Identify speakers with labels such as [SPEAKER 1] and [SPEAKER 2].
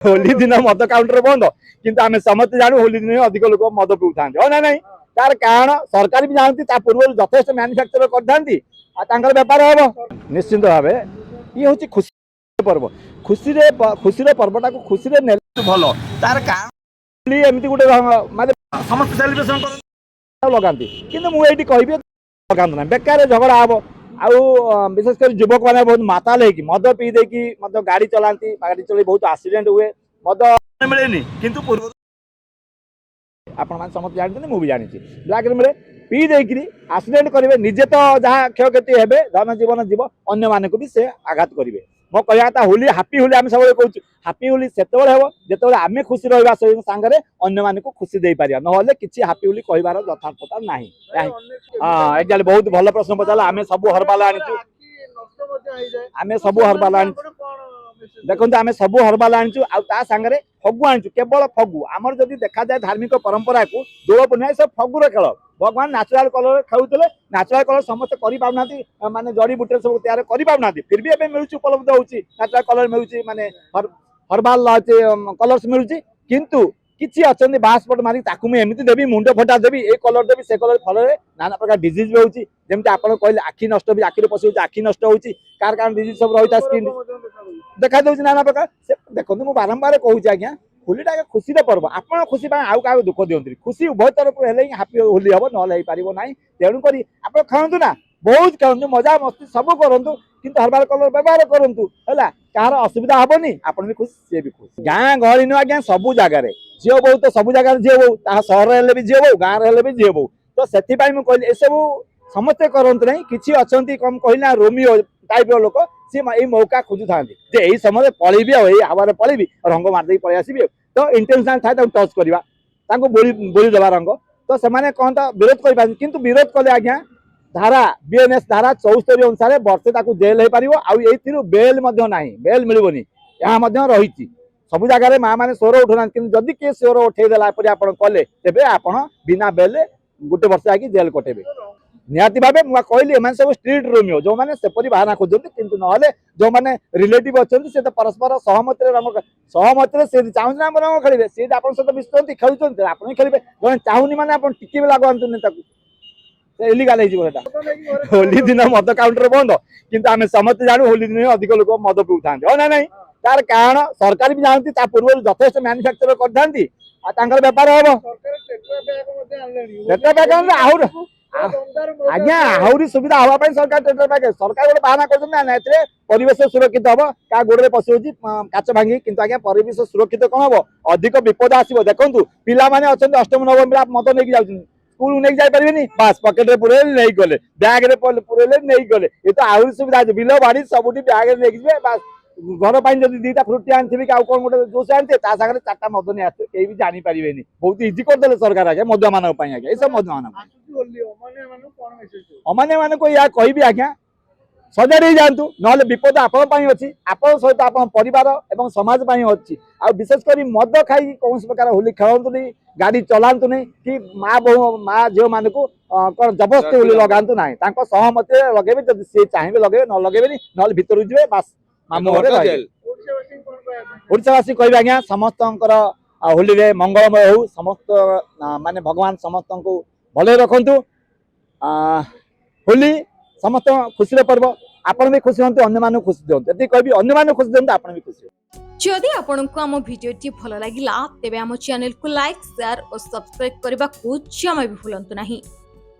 [SPEAKER 1] होली दिन मद काउंटर बंद किंतु आम समस्त जानू होली दिन अधिक लोक मद पीऊ था ना ना तार कारण सरकार भी जानती पूर्व यथेष मैन्युफैक्चर कर बेपार हम निश्चिंत भाव ये हूँ खुशी पर्व खुशी खुशी पर्वटा को खुशी भल तार कारण एमती गोटे माने समस्त सेलिब्रेशन लगाती किंतु मुझे कहबी लगातु ना बेकार झगड़ा हम आउ विशेषकर युवक मैंने बहुत माताल है मद पी देकी गाड़ी चलाती गाड़ी चल बहुत एक्सीडेंट हुए मद मिले किंतु पूर्व आपण मान समस्त जानते मुझे जानी ब्लैक मिले पी देकरी एक्सीडेंट करेंगे निजे तो जहाँ क्षयक्षति है धन जीवन जीव अन्य मानक भी से आघात करेंगे मो कहता होली हापी होली आम सब कहूँ हापी होली से हम जो आम खुशी रहा सांगे अन्य मान को खुशी दे पार ना किसी हापी होली कहबार यथार्थता ना हाँ एक्चुअली बहुत भल प्रश्न पचारा आम सब हरबाल आनीचु आम सब हरबाल आनी देखो आम सब हरबाल आनीचु आगे फगु आनीचु केवल फगु आमर जब देखा जाए धार्मिक परंपरा को दोल पूर्णिमा सब फगुर खेल भगवान नेचुराल कलर खेलुते नेचुराल कलर समस्त कर माने जड़ी बुटे सब तैयार कर फिर भी मिलूँ उपलब्ध होची नेचुराल कलर मिलूँ माने हर्बाल कलर्स मिलूँ किंतु किसी अच्छा बासपट मारिक एमती देवी मुंड फटा देवी ए कलर देवी से कलर फल नाना प्रकार डिजीज भी होची जमी आप कहले आखि नष्ट भी आखिरे पशु आखि नष्ट होची कार कारण डिजीज सब रही है स्किन देखा दूसरी नाना प्रकार देखो मुझे बारंबार कहूँ आज्ञा होलीटा खुशी पर्व आप खुशी आउ क्या दुख दिखती खुशी उभय तरफ हेल्ले हापी होली हम ना तेणुक आप खेलु ना बहुत खेलु मजा मस्ती सब करूँ किंतु हर्बाल कलर व्यवहार करूँ है कहार असुविधा हेनी आप भी खुश सी भी खुश गाँ गहली नु आज्ञा सबू जगार झील बो तो सब जगह झील बो सहर भी झील बो गाँव हेल्ले भी झील बो तो से कहली ए सब समस्ते करते ना किसी अच्छा कम कहना रोमियो टाइप लोक सी यही मौका खोजु था यही समय पलैबी आवार पलैबी रंग मारदे पलि आसबि तो इंटेंशन थाए टच करवा बोली देवा रंग तो से कहता विरोध कर किंतु विरोध कले आज्ञा धारा बीएनएस धारा 74 अनुसार वर्षे जेल हो पार आउ बेल ना बेल मिलबनी यहाँ रही सब जगह माँ मैंने स्वर उठा कि जदि किए स्वर उठेदेला आप कले तेरे आप बिना बेल गोटे वर्ष आगे जेल कटेबे निहाती भाव मुझे कहली एम सब स्ट्रीट रोमियो जो मैंने सेपरी बाहाना खोजती किंतु ना जो मैंने रिलेटिव अच्छा से तो परस्पर सहमत रंग सहमत से चाहूँ ना रंग खेलेंगे सी आप सहित मिशुच्च खेलुच्च आप खेलेंगे जब चाहूनी मैंने आप टिके भी लगुनि इलिगाल होली दिन मद काउंटर बंद किंतु आम समस्त जानू होली दिन अधिक लोक मद पीऊ था ना ना तार कारण सरकार भी जानती पूर्व यथेष मैन्युफैक्चर कर बेपार हम आज्ञा आहरी सुविधा हाँपाई सरकार टेटर पैकेज सरकार गोटे बाहाना कर परिवेश सुरक्षित हम क्या गोड़े पशु काच भांगी किंतु आज्ञा परिवेश सुरक्षित कौन हम अधिक विपद आसो देखो पिला माने अच्छा अष्टम नवम मद नहीं जाऊँ स्कूल नहीं जापारे बास पकेट पुरे नहीं गले बैग पुरेले नहीं गले ये तो आहरी सुविधा बिल बाड़ी सब बैग नहीं बास घर जब दीटा फ्रुटी आनी कि कौन गोटे जोश आनते सागर 4टा मद नहीं आसते कहीं भी जानीपारे बहुत इजी करदे सरकार आज्ञा मदुआ मान आज्ञा सब मदुआ मान अमान्य मान को या कहि आज्ञा सजाड़ी जातु ना विपद आपण अच्छी आप सहित आप परिवार और समाज अच्छी आ विशेषकर मद खाई कौन प्रकार होली खेलतु नहीं गाड़ी चलातु नहीं कि माँ बहु माँ झील मान को कौन जबरदस्ती होली लगातु ना सहमत लगे जब सी चाहिए लगे न लगे ना भर जी बास मामू ओडावासी कह आज्ञा समस्त होली रे मंगलमय हो समस्त माने भगवान समस्त को भले रखु होली समस्त खुशी पर्व आपण भी खुशी हूँ अन्य मानक खुशी दिखाते ये कहबी अन्य मानक खुशी दिखाते आप भी खुशी
[SPEAKER 2] जदि आपंको आम भिडी भल लगा तेब आम चैनल को लाइक शेयर और सब्सक्राइब करने को जमा भी भूलु ना।